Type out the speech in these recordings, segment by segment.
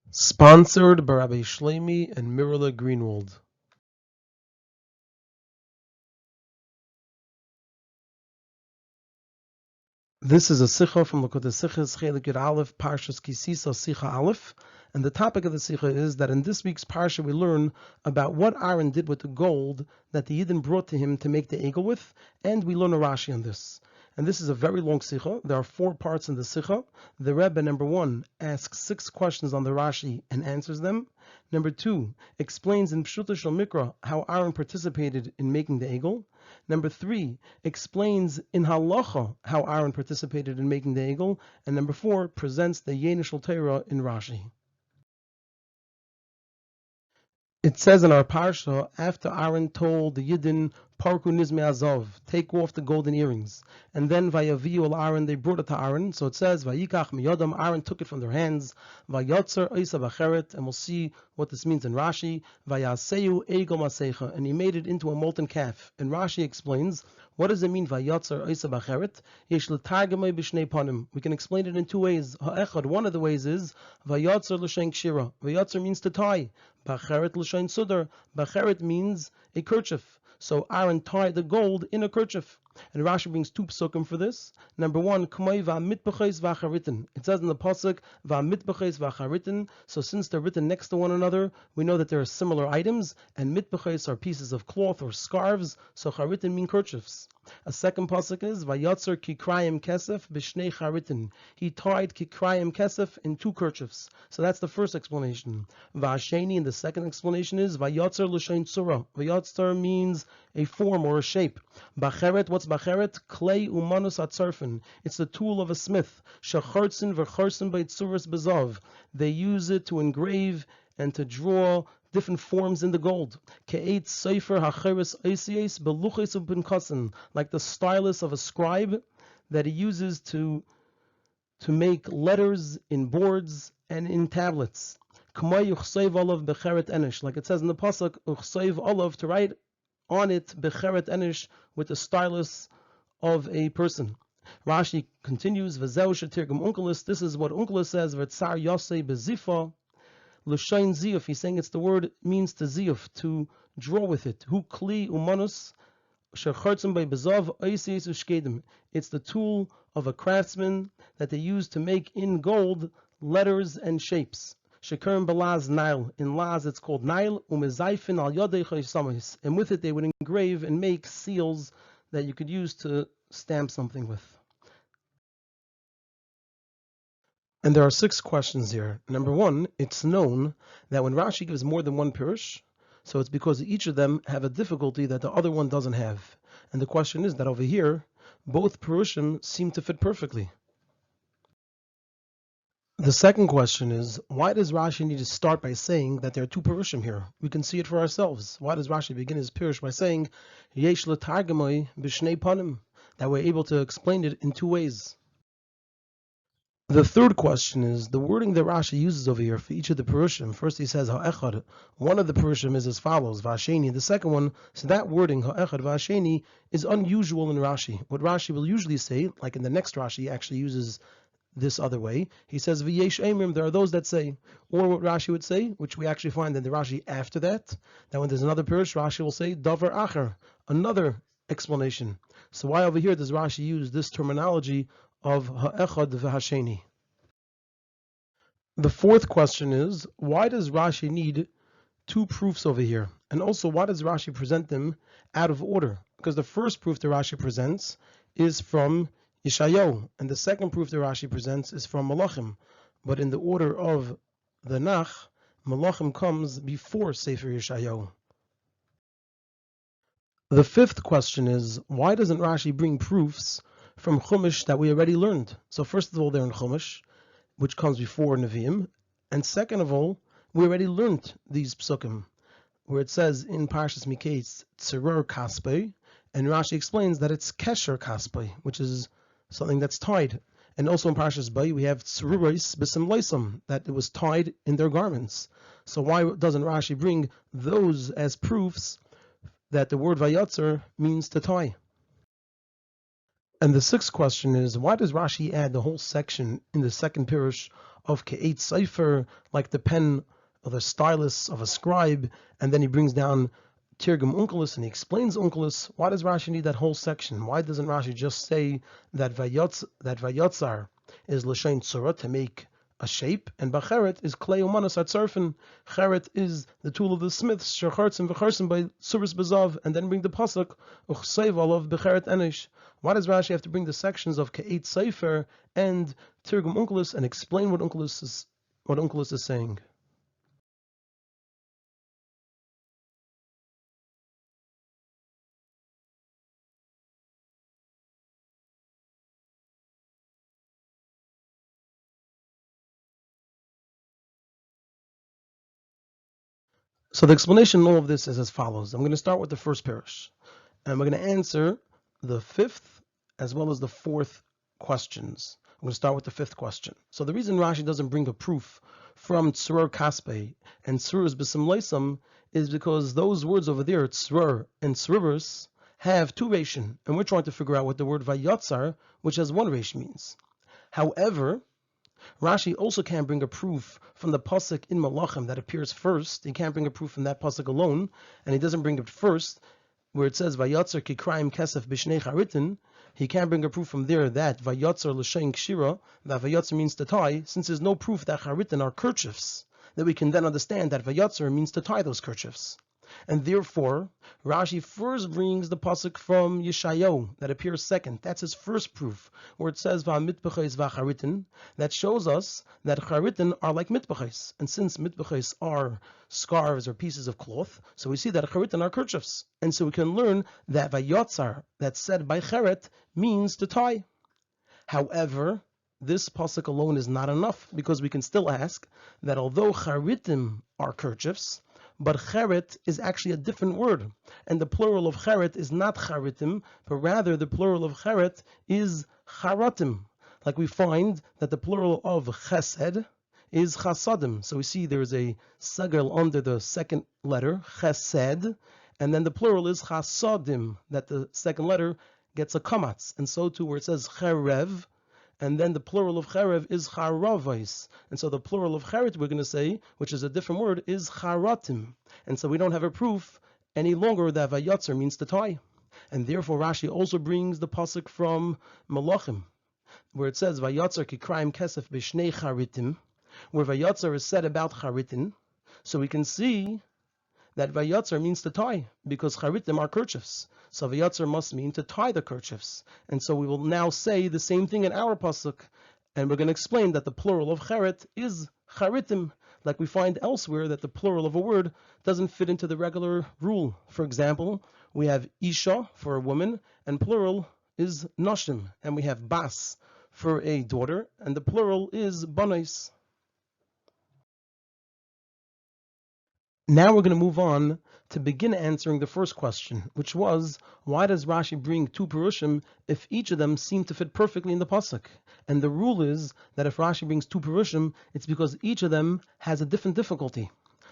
Sponsored by Rabbi Shlomi and Mirla Greenwald. This is a Sicha from Likutei Sichos, Chelek Alef, Parshas Sisa, Sicha Alef. And the topic of the Sicha is that in this week's Parsha we learn about what Aaron did with the gold that the Yidden brought to him to make the Egel with, and we learn a Rashi on this. And this is a very long Sicha. There are 4 parts in the Sicha. The Rebbe, number 1, asks 6 questions on the Rashi and answers them. Number 2, explains in Pshuta Shel Mikra how Aaron participated in making the Egel. Number 3, explains in Halacha how Aaron participated in making the Egel. And number 4, presents the Yenishal Torah in Rashi. It says in our Parsha, after Aaron told the Yidden, Parku Nizme Azov, take off the golden earrings. And then Vayaviu al Aaron, they brought it to Aaron. So it says, Vayikach miyodam, Aaron took it from their hands. Vayotzer Isa Bacheret, and we'll see what this means in Rashi. Vayaseu Egel Masecha, and he made it into a molten calf. And Rashi explains, what does it mean, Vayotzer Isa Bacheret? Yesh l'targemai b'shnei panim. We can explain it in 2 ways. Ha'echad, one of the ways is, Vayotzer l'shen kshira. Vayotzer means to tie. Bacheret l'shen sudar. Bacheret means a kerchief. So Aaron tied the gold in a kerchief. And Rashi brings 2 psukim for this. Number 1, K'may va'mitb'ches v'acharitin. It says in the pasuk va'mitb'ches v'acharitin. So since they're written next to one another, we know that there are similar items, and mitb'ches are pieces of cloth or scarves. So charitin mean kerchiefs. A second pasuk is vayatzer kikrayim kesef b'shnei charitin. He tied kikrayim kesef in 2 kerchiefs. So that's the first explanation. Va'asheni, and the second explanation is vayatzer l'shein tzura. Vayatzer means a form or a shape. Bacheret, what's bacheret? Clay umanus atzarfin. It's the tool of a smith. Shachartzin v'chartzin b'tzuras bezov. They use it to engrave and to draw different forms in the gold. Ke'et sefer hacheres oisies beluches u'pinkasin, like the stylus of a scribe that he uses to make letters in boards and in tablets. K'may uchseiv olav becheret enish, like it says in the pasuk, uchseiv olav, to write on it becheret enish, with the stylus of a person. Rashi continues, v'zeu shetirgum unkelis, this is what Unkelis says, v'tzar yosei bezifa, l'shain ziyuf, he's saying it's the word means to ziyuf, to draw with it. Hu kli umanus shechartzim by bezav oisies ushkedim. It's the tool of a craftsman that they use to make in gold letters and shapes. Shekerim belaz Nile. In Laz it's called Nile. Umezaifin al yodei chaysamis. And with it they would engrave and make seals that you could use to stamp something with. And there are 6 questions here. Number 1, it's known that when Rashi gives more than 1 pirush, so it's because each of them have a difficulty that the other one doesn't have. And the question is that over here, both pirushim seem to fit perfectly. The second question is, why does Rashi need to start by saying that there are 2 pirushim here? We can see it for ourselves. Why does Rashi begin his pirush by saying, Yesh l'targemai b'shnei panim, that we're able to explain it in 2 ways? The third question is the wording that Rashi uses over here for each of the Purushim. First he says ha'echad. One of the Purushim is as follows, va'asheni. The second one, so that wording ha'echad va'asheni is unusual in Rashi. What Rashi will usually say, like in the next Rashi, he actually uses this other way. He says v'yesh emrim. There are those that say, or what Rashi would say, which we actually find in the Rashi after that when there's another Purush, Rashi will say davar acher, another explanation. So why over here does Rashi use this terminology of ha'echad v'hasheni? The fourth question is, why does Rashi need 2 proofs over here? And also, why does Rashi present them out of order? Because the first proof that Rashi presents is from Yeshayahu, and the second proof that Rashi presents is from Malachim. But in the order of the Nach, Malachim comes before Sefer Yeshayahu. The fifth question is, why doesn't Rashi bring proofs from Chumash that we already learned? So first of all, they're in Chumash, which comes before Nevi'im, and second of all, we already learned these psukim, where it says in Parshas Miketz, Tzerur Kaspei, and Rashi explains that it's Kesher Kaspei, which is something that's tied. And also in Parshas Bay, we have Tzeruris B'sim Leisam, that it was tied in their garments. So why doesn't Rashi bring those as proofs that the word Vayatzer means to tie? And the sixth question is, why does Rashi add the whole section in the second pirush of Ke'et Sefer, like the pen or the stylus of a scribe, and then he brings down Tirgum Unkelus and he explains Unkelus. Why does Rashi need that whole section? Why doesn't Rashi just say that Vayotzar is L'shein Tzura, to make a shape, and Bacheret is Klei Umanas Atzarfen. Cheret is the tool of the smiths, Shechartzim V'charsim by Tzuris Bezav, and then bring the pasuk Uchseiv Olav Becheret Enish. Why does Rashi have to bring the sections of Ke'et Sefer and Tirgum Unkelus and explain what Unkelus is saying? So the explanation in all of this is as follows. I'm going to start with the first parish, and we're going to answer the fifth as well as the fourth questions. I'm going to start with the fifth question. So the reason Rashi doesn't bring a proof from Tzror Kaspe and Tzrur's B'sim Leisam is because those words over there, Tzror and Tzrurus, have two Reshim, and we're trying to figure out what the word Vayotzar, which has one Resh, means. However, Rashi also can't bring a proof from the pasuk in Malachim that appears first. He can't bring a proof from that pasuk alone, and he doesn't bring it first, where it says Vayatzer kikrayim kesef b'shnei charitin. He can't bring a proof from there that Vayatzer l'shein kshira, that Vayatzer means to tie, since there's no proof that charitin are kerchiefs, that we can then understand that Vayatzer means to tie those kerchiefs. And therefore, Rashi first brings the pasuk from Yeshayahu that appears second. That's his first proof, where it says "Va'mitbachos va'charitin." That shows us that charitin are like mitbachos, and since mitbachos are scarves or pieces of cloth, so we see that charitin are kerchiefs, and so we can learn that vayotzar, that's said by cheret, means to tie. However, this pasuk alone is not enough, because we can still ask that although charitim are kerchiefs, but cheret is actually a different word, and the plural of cheret is not charitim, but rather the plural of cheret is charatim. Like we find that the plural of chesed is chasadim. So we see there is a sagel under the second letter, chesed, and then the plural is chasadim, that the second letter gets a kamatz. And so too where it says cherev, and then the plural of cherev is charavais. And so the plural of cheret, we're going to say, which is a different word, is charatim. And so we don't have a proof any longer that vayatzer means to tie. And therefore Rashi also brings the pasuk from Malachim, where it says vayatzer kikrayim kesef b'shnei charitim, where vayatzer is said about charitin. So we can see that vayatzer means to tie, because charitim are kerchiefs. So vayatzer must mean to tie the kerchiefs. And so we will now say the same thing in our pasuk, and we're going to explain that the plural of cheret is charitim, like we find elsewhere that the plural of a word doesn't fit into the regular rule. For example, we have isha for a woman, and plural is nashim, and we have bas for a daughter, and the plural is banais. Now we're going to move on to begin answering the first question, which was, why does Rashi bring two Perushim if each of them seem to fit perfectly in the pasuk? And the rule is that if Rashi brings two Perushim, it's because each of them has a different difficulty.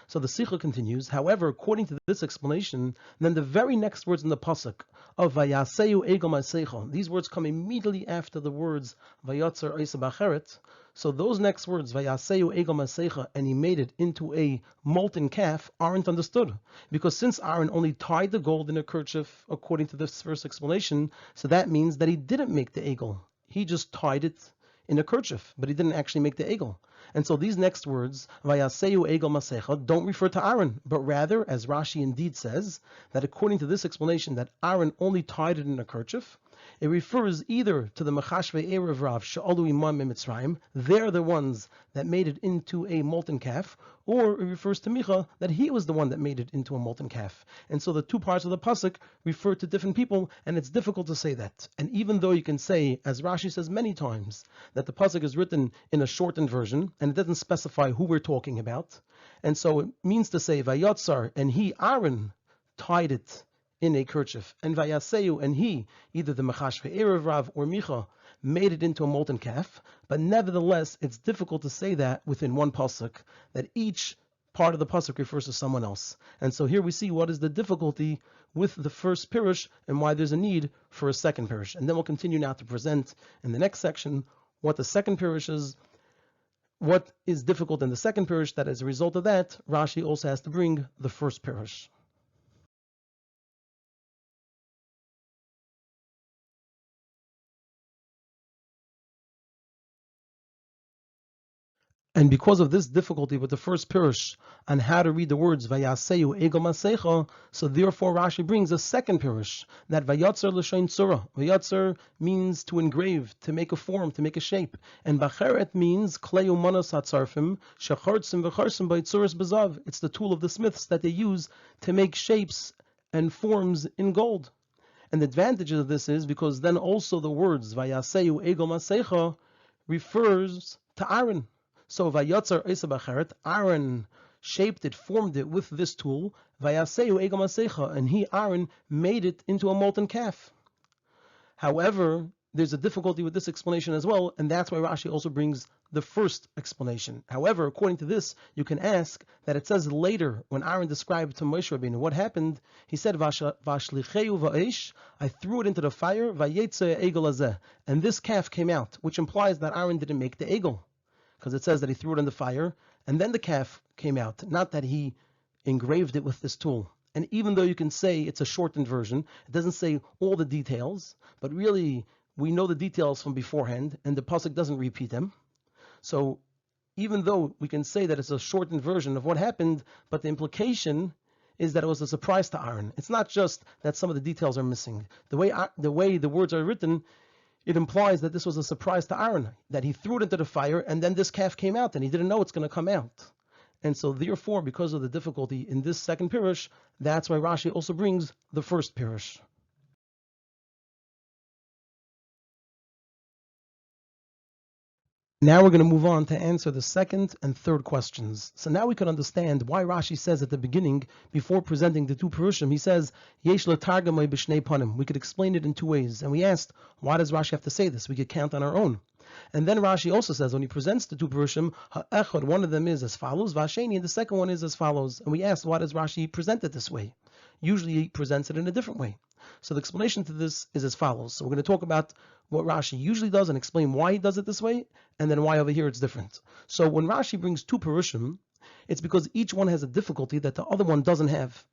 So the Sicha continues, however, according to this explanation, then the very next words in the pasuk of Vayaseu Egel Ma'asecha, these words come immediately after the words Vayatzer Eisa Bacheret. So those next words, Vayaseu Egel Ma'asecha, and he made it into a molten calf, aren't understood. Because since Aaron only tied the gold in a kerchief, according to this first explanation, so that means that he didn't make the Egel. He just tied it in a kerchief, but he didn't actually make the Egel. And so these next words, Vayaseu Egel Masecha, don't refer to Aaron, but rather, as Rashi indeed says, that according to this explanation that Aaron only tied it in a kerchief, it refers either to the Mechashvei Erev Rav She'alu Imam Mitzrayim, they're the ones that made it into a molten calf, or it refers to Micha, that he was the one that made it into a molten calf. And so the two parts of the pasuk refer to different people, and it's difficult to say that. And even though you can say, as Rashi says many times, that the pasuk is written in a shortened version, and it doesn't specify who we're talking about, and so it means to say Vayotzar, and he, Aaron, tied it in a kerchief, and Vayaseu, and he, either the Mechashvei Erev Rav or Micha, made it into a molten calf. But nevertheless, it's difficult to say that within one pasuk, that each part of the pasuk refers to someone else. And so here we see what is the difficulty with the first pirush and why there's a need for a second pirush. And then we'll continue now to present in the next section what the second pirush is, what is difficult in the second pirush, that as a result of that, Rashi also has to bring the first pirush. And because of this difficulty with the first pirush on how to read the words Vayaseyu Egel Masecha, so therefore Rashi brings a second pirush, that Vayatzer L'Shain Tzura. Vayatzer means to engrave, to make a form, to make a shape. And Bacheret means Klei Umanos HaTzarfim, Shechartzim V'Chartzim B'Yitzuras B'Zav. It's the tool of the smiths that they use to make shapes and forms in gold. And the advantage of this is because then also the words Vayaseyu Egel Masecha refers to Aaron. So Vayatzer Esa Bacheret, Aaron shaped it, formed it with this tool. Vayaseyu Egel Masecha, and he, Aaron, made it into a molten calf. However, there's a difficulty with this explanation as well, and that's why Rashi also brings the first explanation. However, according to this, you can ask that it says later, when Aaron described to Moshe Rabbeinu what happened, he said, Vashlicheu va'esh, I threw it into the fire, vayetze egel hazeh, and this calf came out, which implies that Aaron didn't make the egel, because it says that he threw it in the fire, and then the calf came out, not that he engraved it with this tool. And even though you can say it's a shortened version, it doesn't say all the details, but really we know the details from beforehand, and the pasuk doesn't repeat them. So even though we can say that it's a shortened version of what happened, but the implication is that it was a surprise to Aaron. It's not just that some of the details are missing. The way the words are written, it implies that this was a surprise to Aaron, that he threw it into the fire, and then this calf came out, and he didn't know it's going to come out. And so therefore, because of the difficulty in this second pirush, that's why Rashi also brings the first pirush. Now we're going to move on to answer the second and third questions. So now we can understand why Rashi says at the beginning, before presenting the two Purushim, he says, Yesh letargamai b'shnei panim. We could explain it in two ways. And we asked, why does Rashi have to say this? We could count on our own. And then Rashi also says, when he presents the two Purushim, ha'echad, one of them is as follows, v'asheni, and the second one is as follows. And we asked, why does Rashi present it this way? Usually he presents it in a different way. So the explanation to this is as follows. So we're going to talk about what Rashi usually does and explain why he does it this way, and then why over here it's different. So when Rashi brings two Purushim, it's because each one has a difficulty that the other one doesn't have.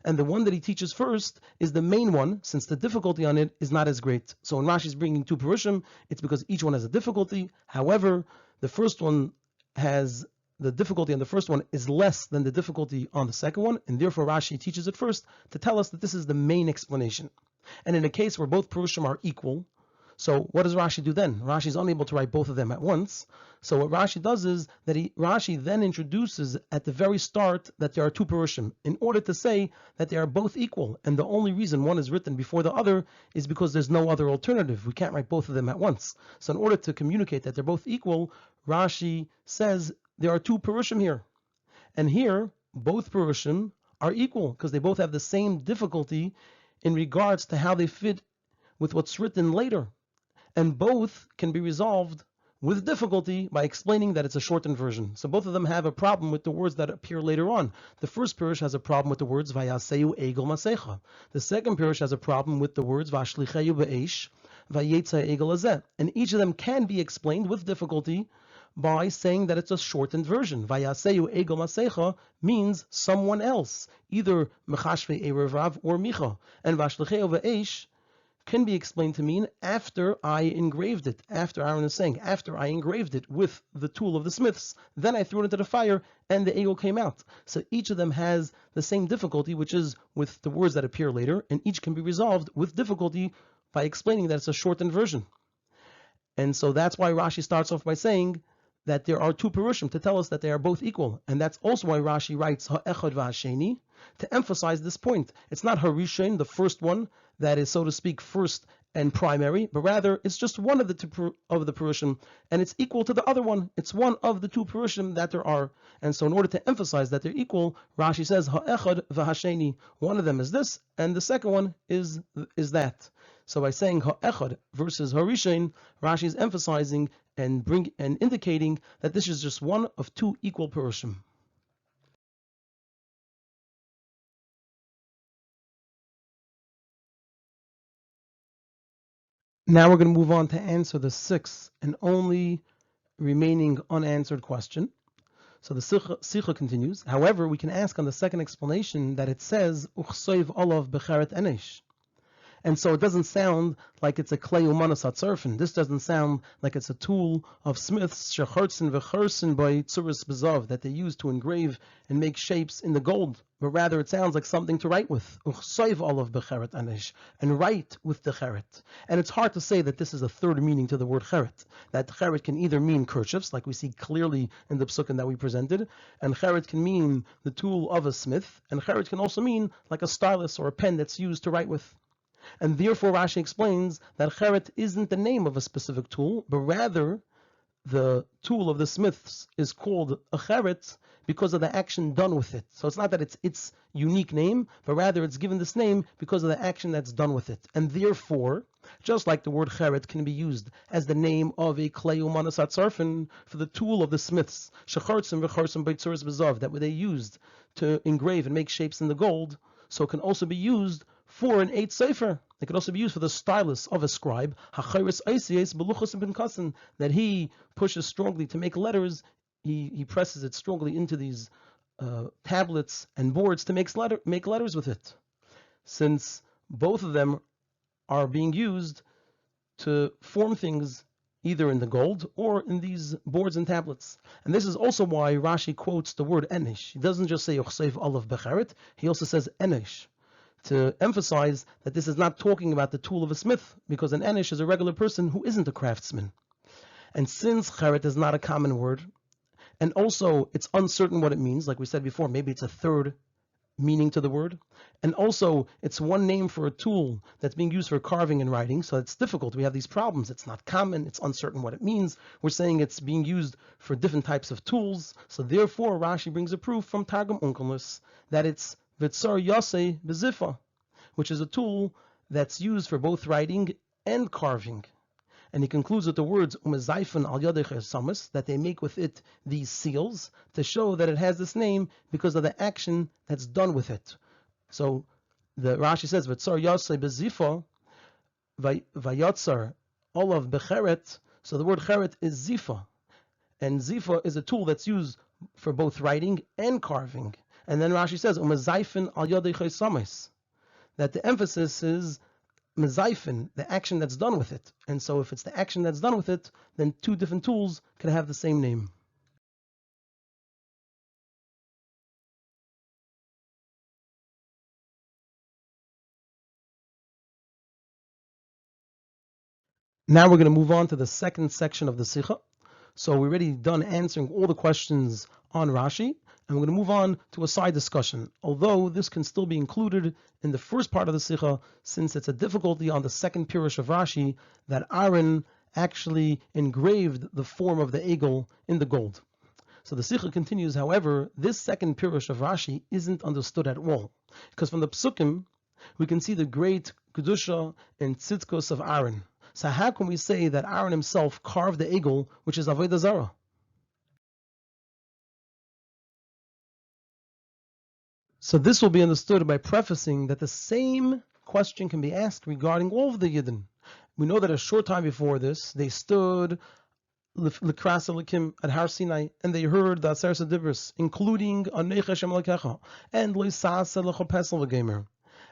And the one that he teaches first is the main one, since the difficulty on it is not as great. So when Rashi is bringing two Purushim, it's because each one has a difficulty. However, the first one has the difficulty on the first one is less than the difficulty on the second one, and therefore Rashi teaches it first to tell us that this is the main explanation. And in a case where both Purushim are equal, so what does Rashi do then? Rashi is unable to write both of them at once. So what Rashi does is that Rashi then introduces at the very start that there are two Purushim in order to say that they are both equal. And the only reason one is written before the other is because there's no other alternative. We can't write both of them at once. So in order to communicate that they're both equal, Rashi says there are two Purushim here. And here, both Purushim are equal because they both have the same difficulty in regards to how they fit with what's written later. And both can be resolved with difficulty by explaining that it's a shortened version. So both of them have a problem with the words that appear later on. The first Pirush has a problem with the words Vayaseyu Egel Masecha. The second Pirush has a problem with the words Vashlicheyu Be'esh, Vayetza Egel Hazeh. And each of them can be explained with difficulty by saying that it's a shortened version. Vayaseyu Egel Masecha means someone else, either Mechashve Erevav or Micha. And Vashlicheyu Be'esh can be explained to mean after I engraved it. After Aaron is saying, after I engraved it with the tool of the smiths, then I threw it into the fire and the egel came out. So each of them has the same difficulty, which is with the words that appear later, and each can be resolved with difficulty by explaining that it's a shortened version. And so that's why Rashi starts off by saying that there are two Purushim to tell us that they are both equal. And that's also why Rashi writes ha'echad v'hasheni to emphasize this point. It's not Harishon, the first one, that is, so to speak, first and primary, but rather it's just one of the two of the Purushim, and it's equal to the other one. It's one of the two Purushim that there are. And so in order to emphasize that they're equal, Rashi says ha'echad v'hasheni. One of them is this, and the second one is that. So by saying ha'echad versus harishon, Rashi is emphasizing and indicating that this is just one of two equal Purushim. Now we're going to move on to answer the sixth and only remaining unanswered question. So the Sicha continues. However, we can ask on the second explanation that it says Uchsoiv olav becheret enesh. And so it doesn't sound like it's a klei umanas hatzarfen. This doesn't sound like it's a tool of smiths shechartzen v'charsen by tzuris bezav that they use to engrave and make shapes in the gold. But rather it sounds like something to write with. Uchsoiv olav becheret anish, and write with the cheret. And it's hard to say that this is a third meaning to the word cheret. That cheret can either mean kerchiefs, like we see clearly in the psukim that we presented, and cheret can mean the tool of a smith, and cheret can also mean like a stylus or a pen that's used to write with. And therefore Rashi explains that cheret isn't the name of a specific tool, but rather the tool of the smiths is called a cheret because of the action done with it. So it's not that it's its unique name, but rather it's given this name because of the action that's done with it. And therefore, just like the word cheret can be used as the name of a klei umanas hatzarfen for the tool of the smiths, shechartzen v'charsen b'tzuris bezav, that they used to engrave and make shapes in the gold, so it can also be used for an eight sefer. It could also be used for the stylus of a scribe, that he pushes strongly to make letters. He presses it strongly into these tablets and boards to make letters with it, since both of them are being used to form things either in the gold or in these boards and tablets. And this is also why Rashi quotes the word enish. He doesn't just say Uchsev Olav Becheret, he also says enish, to emphasize that this is not talking about the tool of a smith, because an enish is a regular person who isn't a craftsman. And since cheret is not a common word, and also it's uncertain what it means, like we said before, maybe it's a third meaning to the word, and also it's one name for a tool that's being used for carving and writing, so it's difficult. We have these problems. It's not common, it's uncertain what it means. We're saying it's being used for different types of tools, so therefore Rashi brings a proof from Targum Onkelos that it's Vitzar Yaseh Bezifa, which is a tool that's used for both writing and carving. And he concludes with the words Umezaifen al yadei samis, that they make with it these seals to show that it has this name because of the action that's done with it. So the Rashi says Vitzar Yaseh Bezifa Vayatzar Olav Becheret. So the word cheret is zifa, and zifa is a tool that's used for both writing and carving. And then Rashi says Umezaifen al yadei samis, that the emphasis is mezaifen, the action that's done with it. And so if it's the action that's done with it, then two different tools can have the same name. Now we're going to move on to the second section of the Sicha. So we've already done answering all the questions on Rashi, and we're going to move on to a side discussion, although this can still be included in the first part of the Sicha, since it's a difficulty on the second Pirush of Rashi that Aaron actually engraved the form of the Egel in the gold. So the Sicha continues, however, this second Pirush of Rashi isn't understood at all, because from the Psukim, we can see the great Kedusha and Tzidkos of Aaron. So how can we say that Aaron himself carved the Egel, which is Avodah Zarah? So this will be understood by prefacing that the same question can be asked regarding all of the Yidden. We know that a short time before this, they stood L'kras Elikim at Har Sinai, and they heard the Aseret Dibros, including Anei Hashem Elokecha and Lo Yisasa L'chopesel V'Gemer,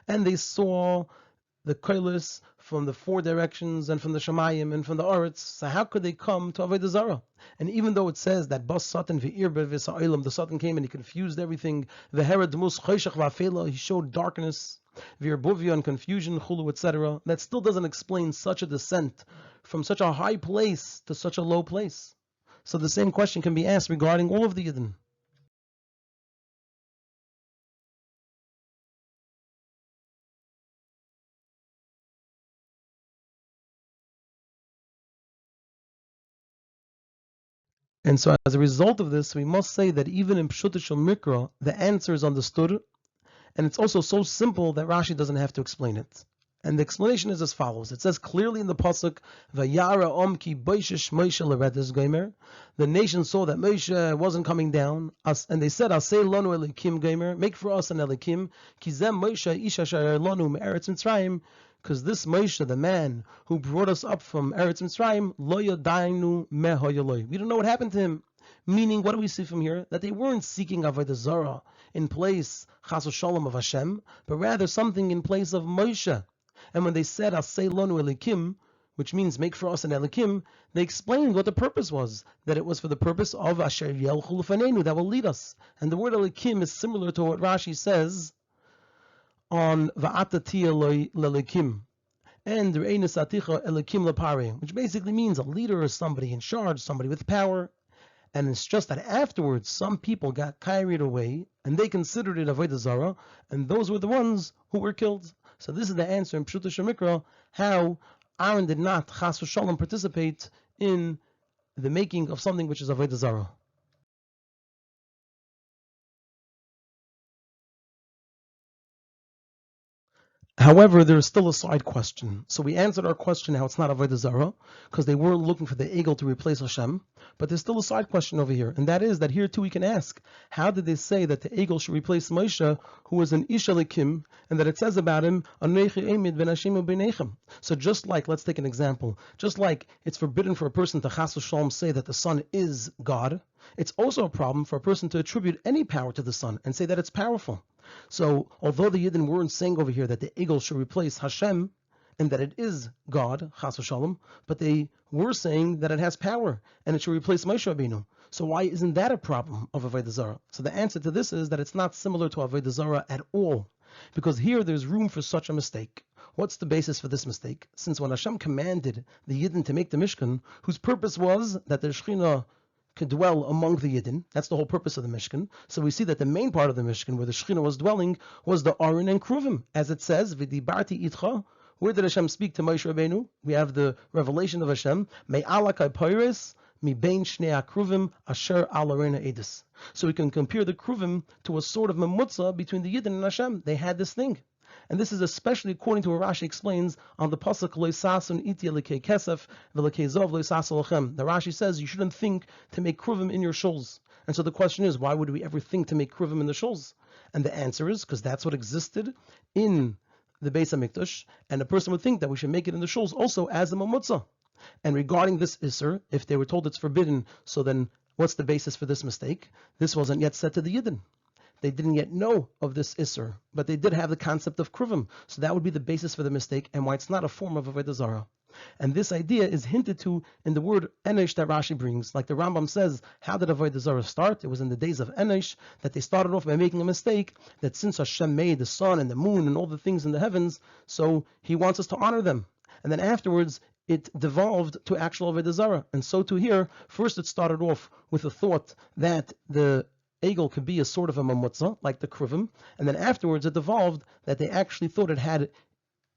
and they saw the Koilis from the four directions and from the Shemayim and from the Oretz. So how could they come to Avodah Zarah? And even though it says that Bas Satan v'ir b'v'sa'olam, the Satan came and he confused everything, v'herad demus choshech v'afela, he showed darkness, v'ir and confusion, chulu, etc. That still doesn't explain such a descent from such a high place to such a low place. So the same question can be asked regarding all of the Yidden. And so as a result of this, we must say that even in Pshutishal Mikra, the answer is understood, and it's also so simple that Rashi doesn't have to explain it. And the explanation is as follows. It says clearly in the Pasuk, Vayara Omki Boishish Moshe Leredes Gomer. The nation saw that Moshe wasn't coming down, and they said, Aseh Lanu Elikim Gomer, make for us an Elikim, Kizem Moshe Isha Shayar Lanu Me'eretz Mitzrayim, because this Moshe, the man who brought us up from Eretz Mitzrayim, lo yodainu mehoyoloi. We don't know what happened to him. Meaning, what do we see from here? That they weren't seeking avodah zarah in place, chas v'shalom, of Hashem, but rather something in place of Moshe. And when they said, Asei lonu elikim, which means make for us an elikim, they explained what the purpose was, that it was for the purpose of asher yelchu lefanenu, that will lead us. And the word elikim is similar to what Rashi says on va'ata tia lelikim, and re'einu saticha elikim lepare, which basically means a leader or somebody in charge, somebody with power. And it's just that afterwards some people got carried away and they considered it avodah zarah, and those were the ones who were killed. So this is the answer in Pshuta Shemikra, how Aaron did not chas v'shalom participate in the making of something which is avodah zarah. However, there is still a side question. So we answered our question how it's not avodah zarah, because they weren't looking for the Egel to replace Hashem. But there's still a side question over here, and that is that here too we can ask, how did they say that the Egel should replace Moshe, who was an Ish Elikim, and that it says about him, Anochi Emid ben Hashem u'beinechem. So just like, let's take an example, just like it's forbidden for a person to chas v'shalom say that the sun is God, it's also a problem for a person to attribute any power to the sun and say that it's powerful. So, although the Yidden weren't saying over here that the Egel should replace Hashem and that it is God, Chas v'Shalom, but they were saying that it has power and it should replace Moshe Rabbeinu. So why isn't that a problem of Avodah Zarah? So the answer to this is that it's not similar to Avodah Zarah at all, because here there's room for such a mistake. What's the basis for this mistake? Since when Hashem commanded the Yidden to make the Mishkan, whose purpose was that the Shekhinah could dwell among the Yidden. That's the whole purpose of the Mishkan. So we see that the main part of the Mishkan, where the Shekhinah was dwelling, was the Aron and Kruvim. As it says, V'dibarti itcha. Where did Hashem speak to Moshe Rabbeinu? We have the revelation of Hashem. Me'alakai poiris, mi bein shnei akruvim, asher al arena edis. So we can compare the Kruvim to a sort of memutza between the Yidden and Hashem. They had this thing. And this is especially according to what Rashi explains on the pasuk lo yisasun iti lekei kesef v'lekei zov lo yisasu lachem. The Rashi says you shouldn't think to make kruvim in your shuls. And so the question is, why would we ever think to make kruvim in the shuls? And the answer is because that's what existed in the Beis Hamikdash, and a person would think that we should make it in the shuls also as a mamutza. And regarding this iser, if they were told it's forbidden, so then what's the basis for this mistake? This wasn't yet said to the Yidden. They didn't yet know of this Isser, but they did have the concept of Kruvim. So that would be the basis for the mistake and why it's not a form of Avodah Zarah. And this idea is hinted to in the word Enosh that Rashi brings. Like the Rambam says, how did Avodah Zarah start? It was in the days of Enosh that they started off by making a mistake, that since Hashem made the sun and the moon and all the things in the heavens, so he wants us to honor them. And then afterwards, it devolved to actual Avodah Zarah. And so too here, first it started off with a thought that the Egel could be a sort of a mamutza, like the Kruvim, and then afterwards it evolved that they actually thought it had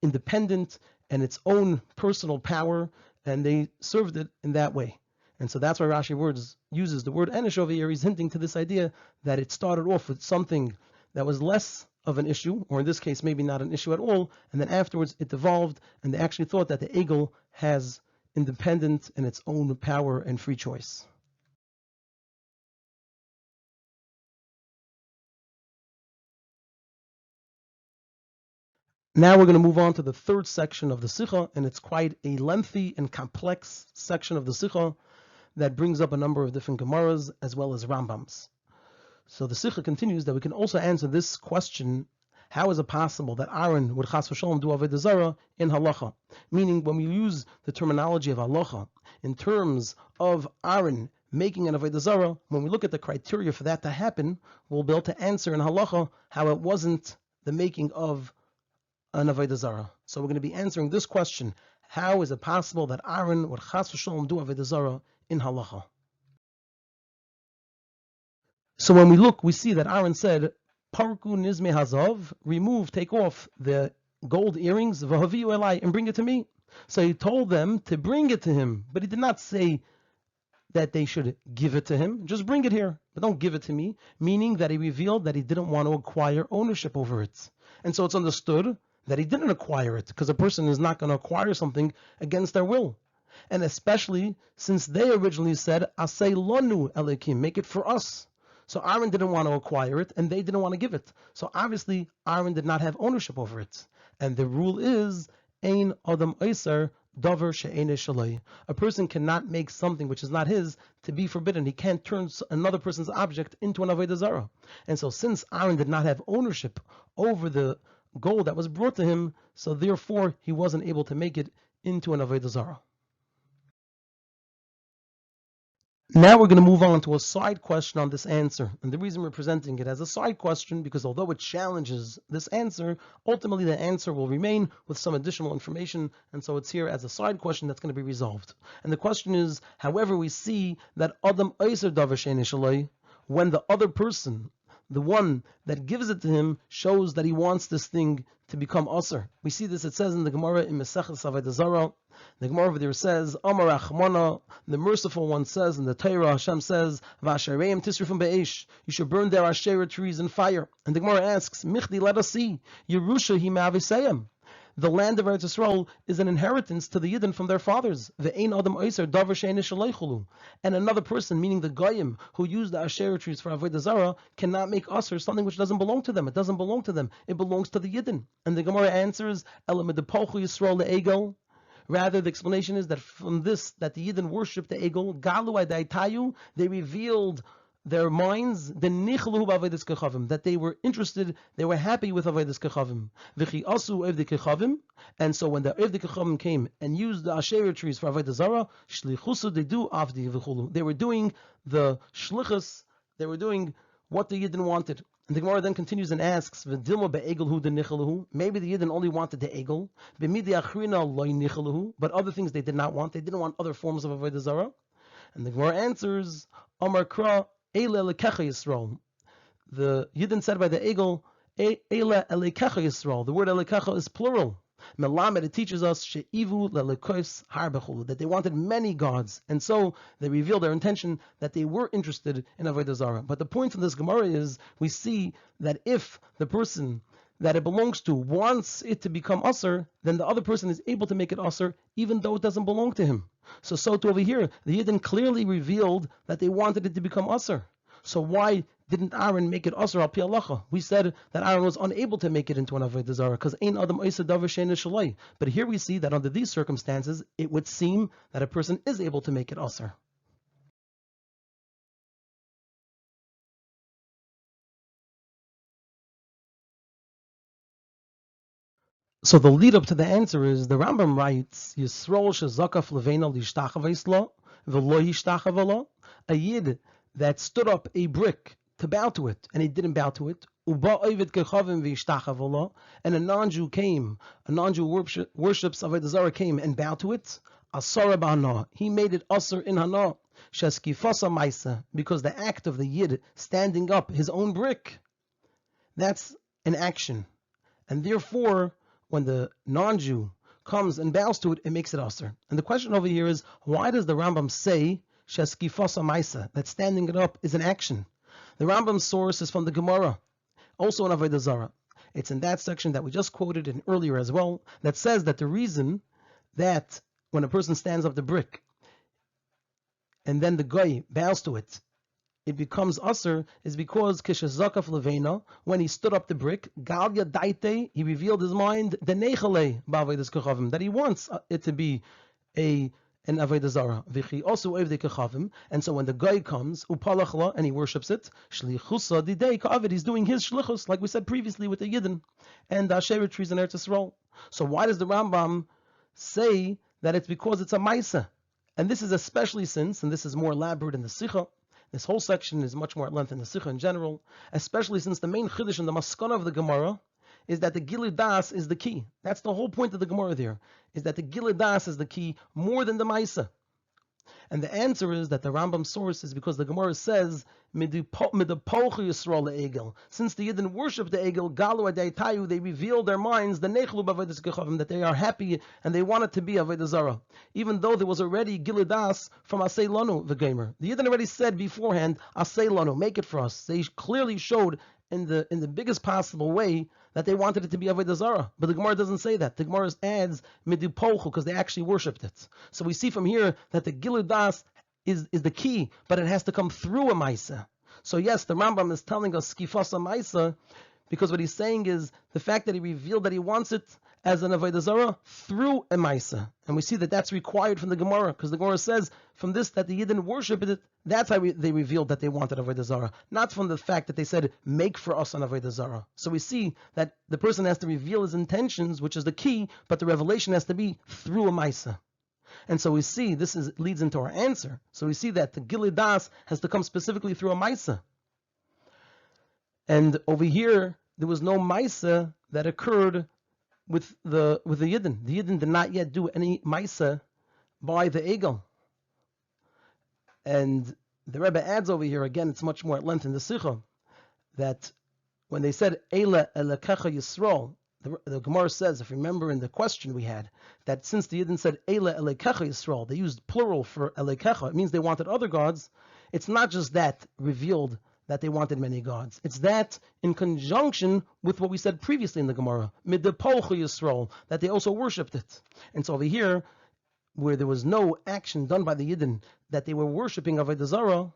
independent and its own personal power, and they served it in that way. And so that's why Rashi uses the word Enish over here. He's hinting to this idea that it started off with something that was less of an issue, or in this case maybe not an issue at all, and then afterwards it evolved, and they actually thought that the Egel has independent and its own power and free choice. Now we're going to move on to the third section of the Sicha, and it's quite a lengthy and complex section of the Sicha that brings up a number of different Gemaras as well as Rambams. So the Sicha continues that we can also answer this question: how is it possible that Aaron would chas v'shalom do avodah zarah in halacha? Meaning, when we use the terminology of halacha in terms of Aaron making an avodah zarah, when we look at the criteria for that to happen, we'll be able to answer in halacha how it wasn't the making of an avodah zarah. So we're going to be answering this question: how is it possible that Aaron would chas v'shalom do avodah zarah in halacha? So when we look, we see that Aaron said, "Parku nizme hazav, remove, take off the gold earrings, v'haviu elai, and bring it to me." So he told them to bring it to him, but he did not say that they should give it to him. Just bring it here, but don't give it to me. Meaning that he revealed that he didn't want to acquire ownership over it, and so it's understood that he didn't acquire it, because a person is not going to acquire something against their will. And especially since they originally said, Asei lonu elikim, make it for us. So Aaron didn't want to acquire it, and they didn't want to give it. So obviously, Aaron did not have ownership over it. And the rule is, Ein Adam Oiser Dover She'ene Shaloi. A person cannot make something which is not his to be forbidden. He can't turn another person's object into an Avodah Zarah. And so since Aaron did not have ownership over the gold that was brought to him, so therefore he wasn't able to make it into an Avodah Zarah. Now we're going to move on to a side question on this answer. And the reason we're presenting it as a side question, because although it challenges this answer, ultimately the answer will remain with some additional information. And so it's here as a side question that's going to be resolved. And the question is, however, we see that Adam Eiser Davar She'ein Shaloi, when the other person, the one that gives it to him, shows that he wants this thing to become Aser. We see this, it says in the Gemara in Maseches Avodah Zarah. The Gemara over there says, Amar Achmana, the merciful one says in the Torah, Hashem says, V'ashereim tisrifim be'esh, you should burn their Asherah trees in fire. And the Gemara asks, Michdi, let us see, Yerusha hi ma'avisayim. The land of Eretz Yisrael is an inheritance to the Yidden from their fathers. Ve'ein adam oiser davar she'ein shaloichulu. And another person, meaning the Goyim, who use the Asherah trees for Avodah Zarah, cannot make Aser something which doesn't belong to them. It doesn't belong to them. It belongs to the Yidden. And the Gemara answers, Elamidapolchu Yisrael le'egel. Rather, the explanation is that from this, that the Yidden worshipped the Egel, Galu Adaitayu, they revealed their minds, the nichlu b'avodas kechavim, that they were interested, they were happy with avodas kechavim. V'chi asu evdei kechavim, and so when the evdei kechavim came and used the Asherah trees for avodah zarah, shlichusu they do avdi v'chulu. They were doing the shlichus, they were doing what the Yidden wanted. And the Gemara then continues and asks, "V'dilma be'egel hu denichalahu." Maybe the Yidden only wanted the egel. B'midi achrina loy nichalahu, but other things they did not want. They didn't want other forms of avodah zarah. And the Gemara answers, "Amar kra eile lekecha Yisrael." The Yidden said by the egel, "Eile elekecha Yisrael." The word elekecha is plural. Melamed, it teaches us she'ivu lelekos harbechulu, that they wanted many gods, and so they revealed their intention that they were interested in avodah zarah. But the point of this Gemara is, we see that if the person that it belongs to wants it to become aser, then the other person is able to make it aser, even though it doesn't belong to him. So to over here, the Yidden clearly revealed that they wanted it to become aser. So why didn't Aaron make it aser al pi halacha? We said that Aaron was unable to make it into an avodah zarah because ein adam oiser davar she'ein shaloi. But here we see that under these circumstances, it would seem that a person is able to make it aser. So the lead up to the answer is, the Rambam writes, Yisrael shezakaf leveina lishtachava lo v'lo yishtachava. A Yid that stood up a brick to bow to it, and he didn't bow to it. And a non-Jew came, a non-Jew worships avodah zarah came and bowed to it. Asara b'hana, he made it aser in hana. Sheskifasa ma'isa, because the act of the Yid standing up his own brick, that's an action, and therefore when the non-Jew comes and bows to it, it makes it aser. And the question over here is, why does the Rambam say Sheskifasa Maisa, that standing it up is an action? The Rambam's source is from the Gemara, also in Avodah Zarah. It's in that section that we just quoted in earlier as well, that says that the reason that when a person stands up the brick and then the guy bows to it, it becomes aser, is because Kishazakaf Levena, when he stood up the brick, Galya Daite, he revealed his mind, Denechale Bavodas Kechavim, that he wants it to be an avodah zarah. V'chi also evdei kechavim, and so when the guy comes upalachla and he worships it, shlichusa didei ka'avid, he's doing his shlichus, like we said previously with the Yidden and the Asherah trees in Eretz Yisrael. So why does the Rambam say that it's because it's a ma'isa? And this is especially since, and this is more elaborate in the Sicha, this whole section is much more at length in the Sicha in general, especially since the main chiddush and the maskana of the Gemara is that the Gilui Das is the key. That's the whole point of the Gemara there, is that the Gilui Das is the key more than the Maisa. And the answer is that the Rambam source is because the Gemara says, Midapolchu Yisrael Egel. Since the Yidden worship the Egel, Galu Adaitayu, they reveal their minds, the Nechlu b'avodas kechavim, that they are happy and they want it to be avodah zarah. Even though there was already Gilui Das from Asay Lanu, the Gamer. The Yidden already said beforehand, Asay Lanu, make it for us. They clearly showed in the biggest possible way that they wanted it to be avodah zarah, but the Gemara doesn't say that. The Gemara adds midupolchu because they actually worshipped it. So we see from here that the Gilui Das is the key, but it has to come through a ma'isa. So yes, the Rambam is telling us skifasa ma'isa because what he's saying is the fact that he revealed that he wants it, as an avodah zarah through a maisa, and we see that that's required from the Gemara, because the Gemara says from this that the Yidden worship it. That's how they revealed that they wanted avodah zarah, not from the fact that they said make for us an avodah zarah. So we see that the person has to reveal his intentions, which is the key, but the revelation has to be through a maisa. And so we see leads into our answer. So we see that the Gilui Das has to come specifically through a maisa. And over here, there was no maisa that occurred with the Yidden. The Yidden did not yet do any maisa by the Egel. And the Rebbe adds over here, again, it's much more at length in the Sicha, that when they said Eile Elekecha Yisrael, the Gemara says, if you remember in the question we had, that since the Yidden said Eile Elekecha Yisrael, they used plural for Elekecha, it means they wanted other gods. It's not just that revealed that they wanted many gods. It's that in conjunction with what we said previously in the Gemara, Midepolcha Yisrael, that they also worshipped it. And so over here, where there was no action done by the Yidden, that they were worshipping avodah zarah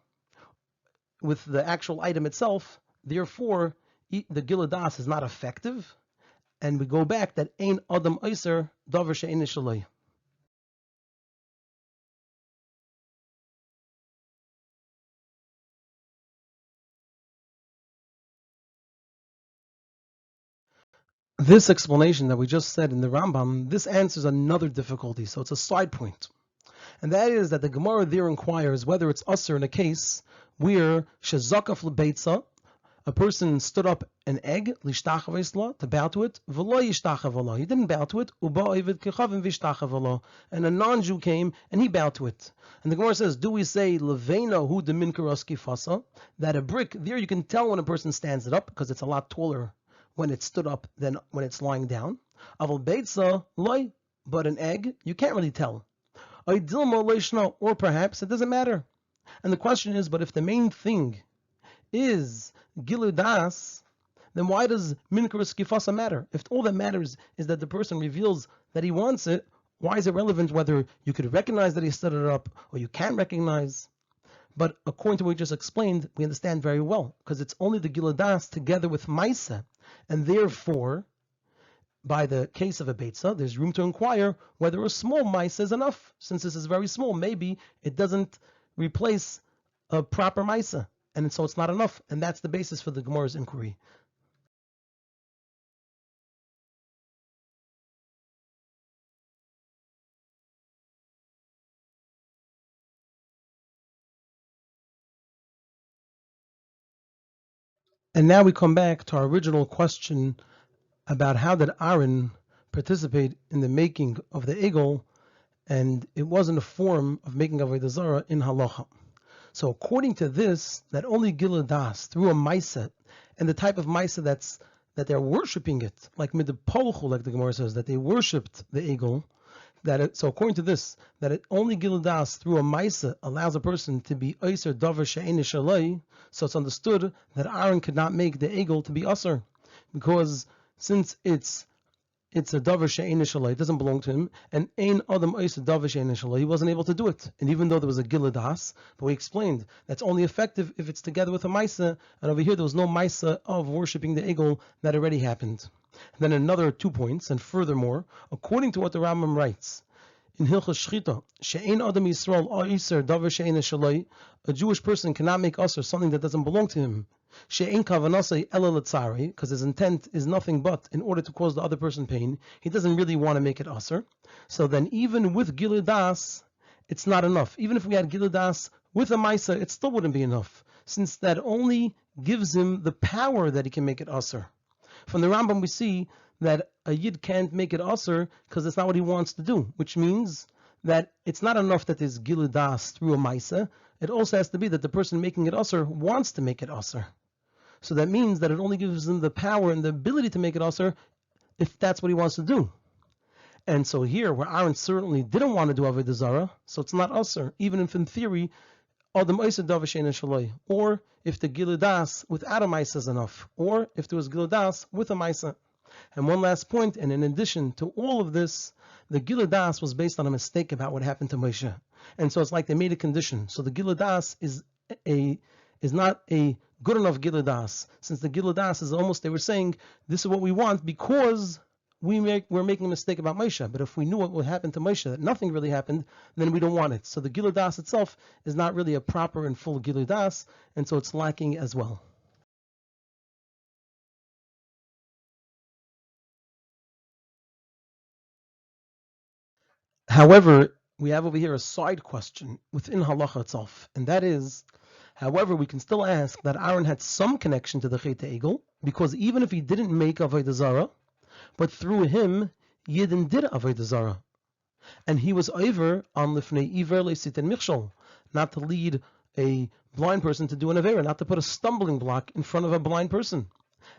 with the actual item itself, therefore the Gilui Das is not effective. And we go back that Ein Adam Eiser Davar She'ein Shaloi. This explanation that we just said in the Rambam, this answers another difficulty, so it's a side point. And that is that the Gemara there inquires whether it's usher in a case where Shezakaf Lebeitza, a person stood up an egg, to bow to it, he didn't bow to it, and a non-Jew came and he bowed to it. And the Gemara says, do we say Levena hu de minkaroski fasa, that a brick, there you can tell when a person stands it up, because it's a lot taller when it's stood up than when it's lying down. Aval beitza loy, but an egg, you can't really tell. Or perhaps it doesn't matter. And the question is, but if the main thing is Gilui Das, then why does Minkaros Kifasa matter? If all that matters is that the person reveals that he wants it, why is it relevant whether you could recognize that he stood it up or you can't recognize? But according to what we just explained, we understand very well, because it's only the Gilui Das together with Maisa, and therefore, by the case of a Beitza, there's room to inquire whether a small Maisa is enough. Since this is very small, maybe it doesn't replace a proper Maisa, and so it's not enough, and that's the basis for the Gemara's inquiry. And now we come back to our original question about how did Aaron participate in the making of the Egel, and it wasn't a form of making avodah zarah in halacha. So according to this, that only Gilui Das through a maisa, and the type of maisa that they're worshiping it, like midepolchu, like the Gemara says, that they worshipped the Egel. So according to this, that it only Gilui Das through a maisa allows a person to be Eiser Davar She'ein Shaloi. So it's understood that Aaron could not make the Egel to be Aser, because since it's a Davar She'ein Shaloi, it doesn't belong to him, and Ein Adam Eiser Davar She'ein Shaloi, he wasn't able to do it. And even though there was a Gilui Das, but we explained that's only effective if it's together with a maisa, and over here there was no maisa of worshipping the Egel that already happened. And then another 2 points, and furthermore, according to what the Rambam writes in Hilchos Shchita, She'ein Adam Yisrael Iser Davar She'ein Shaloi, a Jewish person cannot make Aser something that doesn't belong to him. She'ein Kavanasei Ela L'Tzari, because his intent is nothing but in order to cause the other person pain. He doesn't really want to make it Aser. So then, even with Gilui Das, it's not enough. Even if we had Gilui Das with a Maisa, it still wouldn't be enough, since that only gives him the power that he can make it Aser. From the Rambam we see that a Yid can't make it Aser because it's not what he wants to do, which means that it's not enough that there's Gilui Das through a Maisa. It also has to be that the person making it Aser wants to make it Aser. So that means that it only gives him the power and the ability to make it Aser if that's what he wants to do. And so here, where Aaron certainly didn't want to do avodah zarah, so it's not Aser, even if in theory Adam Eiser Davar She'ein Shaloi, or if the Gilui Das without a Maisa is enough, or if there was Gilui Das with a Maisa. And one last point, and in addition to all of this, the Gilui Das was based on a mistake about what happened to Moshe. And so it's like they made a condition. So the Gilui Das is not a good enough Gilui Das, since the Gilui Das is almost, they were saying, this is what we want because we're making a mistake about Moshe. But if we knew what would happen to Moshe, that nothing really happened, then we don't want it. So the Gilui Das itself is not really a proper and full Gilui Das, and so it's lacking as well. However, we have over here a side question within halacha itself, and that is, however, we can still ask that Aaron had some connection to the Chelek Egel, because even if he didn't make Avodah Zarah, but through him, Yidden did Avodah Zarah. And he was over on Lifnei Iver Leisit and Michshol, not to lead a blind person to do an Avera, not to put a stumbling block in front of a blind person.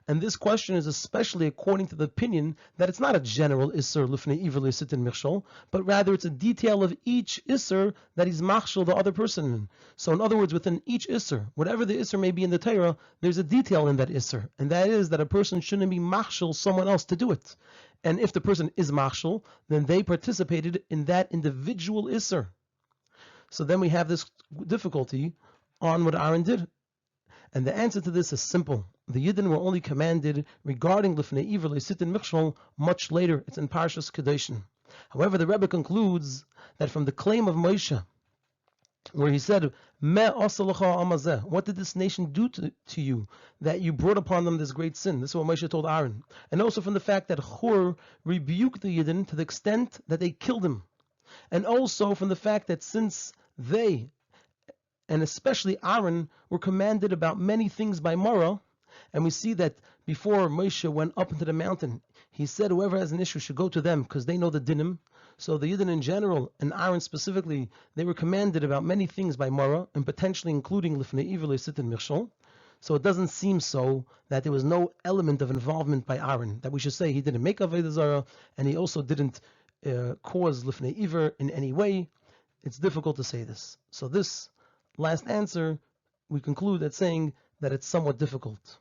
And this question is especially according to the opinion that it's not a general Isser Lifnei Iver Leisit and Michshol, but rather it's a detail of each Isser that he's machshel the other person in. So in other words, within each Isser, whatever the Isser may be in the Torah, there's a detail in that Isser, and that is that a person shouldn't be machshel someone else to do it. And if the person is machshel, then they participated in that individual Isser. So then we have this difficulty on what Aaron did. And the answer to this is simple. The Yidden were only commanded regarding Lifnei Iver Leisit and Michshol much later. It's in Parshas Kedoshin. However, the Rebbe concludes that from the claim of Moshe, where he said, Me asa lecha amazeh, what did this nation do to you, that you brought upon them this great sin? This is what Moshe told Aaron. And also from the fact that Hur rebuked the Yidden to the extent that they killed him. And also from the fact that since they, and especially Aaron, were commanded about many things by Morah, and we see that before Moshe went up into the mountain, he said whoever has an issue should go to them because they know the dinim. So the Yidden in general, and Aaron specifically, they were commanded about many things by Morah, and potentially including Lifnei Iver Leisit and Michshol. So it doesn't seem so that there was no element of involvement by Aaron, that we should say he didn't make Avodah Zarah, and he also didn't cause Lifnei Iver in any way. It's difficult to say this. So this last answer, we conclude at saying that it's somewhat difficult.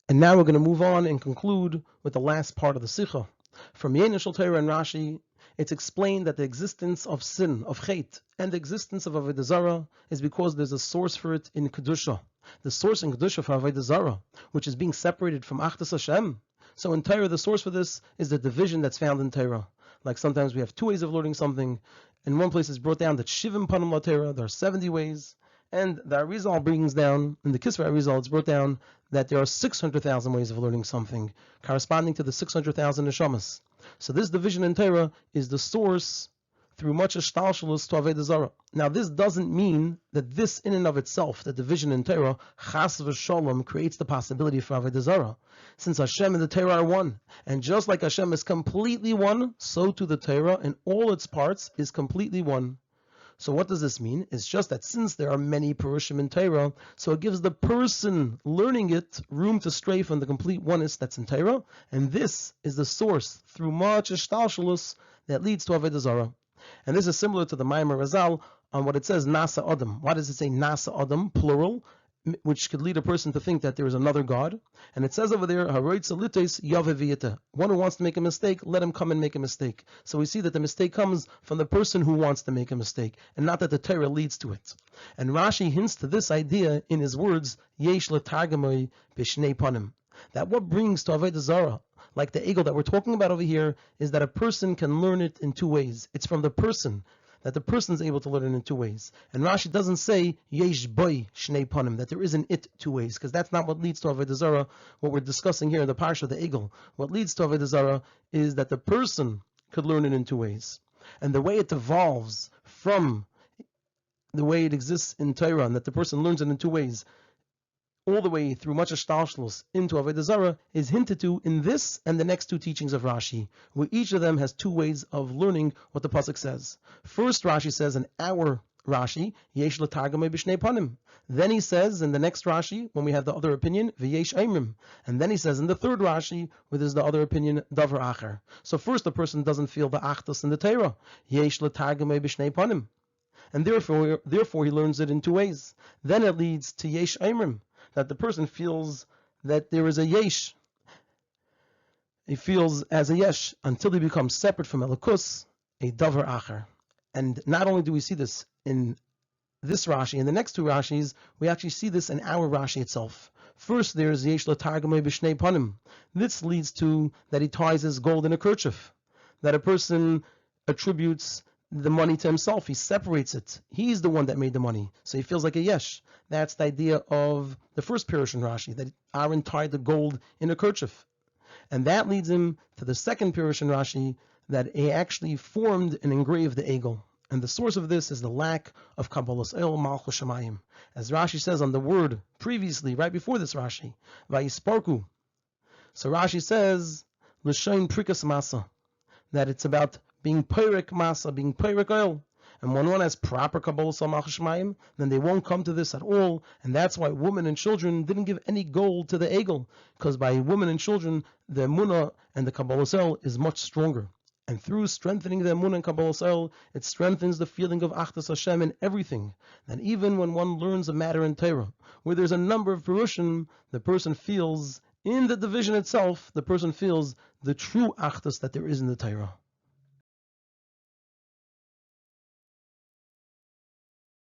And now we're going to move on and conclude with the last part of the Sicha. From Yenishal Torah and Rashi, it's explained that the existence of sin, of Chet, and the existence of Avodah Zarah is because there's a source for it in Kedusha. The source in Kedusha for Avodah Zarah, which is being separated from Achdus Hashem. So in Torah, the source for this is the division that's found in Torah. Like sometimes we have two ways of learning something. In one place it's brought down that Shivim Panim La Torah, there are 70 ways. And the Arizal brings down, in the Kisra Arizal, it's brought down that there are 600,000 ways of learning something, corresponding to the 600,000 neshamas. So this division in Torah is the source through much ashtalshalus to Avodah Zarah. Now this doesn't mean that this in and of itself, the division in Torah, chas v'sholom, creates the possibility for Avodah Zarah. Since Hashem and the Torah are one, and just like Hashem is completely one, so too the Torah in all its parts is completely one. So what does this mean? It's just that since there are many Purushim in Torah, so it gives the person learning it room to stray from the complete oneness that's in Torah, and this is the source through much ishtalshalus that leads to Avodah Zarah. And this is similar to the Maimer Razal on what it says Nasa Adam. Why does it say Nasa Adam, plural, which could lead a person to think that there is another God? And it says over there, one who wants to make a mistake, let him come and make a mistake. So we see that the mistake comes from the person who wants to make a mistake, and not that the Torah leads to it. And Rashi hints to this idea in his words, Yesh letargamoi b'shnei panim. That what brings to Avodah Zarah, like the Egel that we're talking about over here, is that a person can learn it in two ways. It's from the person, that the person is able to learn it in two ways. And Rashi doesn't say yesh boy shnei panim, that there isn't it two ways, because that's not what leads to Avodah Zarah. What we're discussing here in the Parsha, the Egel, what leads to Avodah Zarah is that the person could learn it in two ways. And the way it evolves from the way it exists in Torah, and that the person learns it in two ways, all the way through much ashtalshlus into Avodah Zarah, is hinted to in this and the next two teachings of Rashi, where each of them has two ways of learning what the pasuk says. First, Rashi says in our Rashi, Yesh letargamei b'shnei panim. Then he says in the next Rashi, when we have the other opinion, V'yesh aimrim. And then he says in the third Rashi, where there's the other opinion, Davar acher. So first, the person doesn't feel the achdus in the Torah, Yesh letargamei b'shnei panim, and therefore he learns it in two ways. Then it leads to Yesh aimrim, that the person feels that there is a yesh. He feels as a yesh until he becomes separate from Elikus, a davar acher. And not only do we see this in this Rashi, in the next two Rashis, we actually see this in our Rashi itself. First, there is yesh l'targamei b'shnei panim. This leads to that he ties his gold in a kerchief, that a person attributes the money to himself. He separates it. He's the one that made the money, so he feels like a yesh. That's the idea of the first Pirush in Rashi, that Aaron tied the gold in a kerchief. And that leads him to the second Pirush in Rashi, that he actually formed and engraved the Egel. And the source of this is the lack of Kabbalas El Malchus Shemayim. As Rashi says on the word previously, right before this Rashi, Vayisparku. So Rashi says, L'shain Prikas Masa, that it's about being Peirik Masa, being Peirik Oil. And when one has proper Kabbalas El Malchus Shemayim, then they won't come to this at all. And that's why women and children didn't give any gold to the Egel, because by women and children, the Emunah and the Kabbalas El is much stronger. And through strengthening the Emunah and Kabbalas El, it strengthens the feeling of Achdus Hashem in everything. And even when one learns a matter in Torah, where there's a number of Perushim, the person feels, in the division itself, the person feels the true Achdus that there is in the Torah.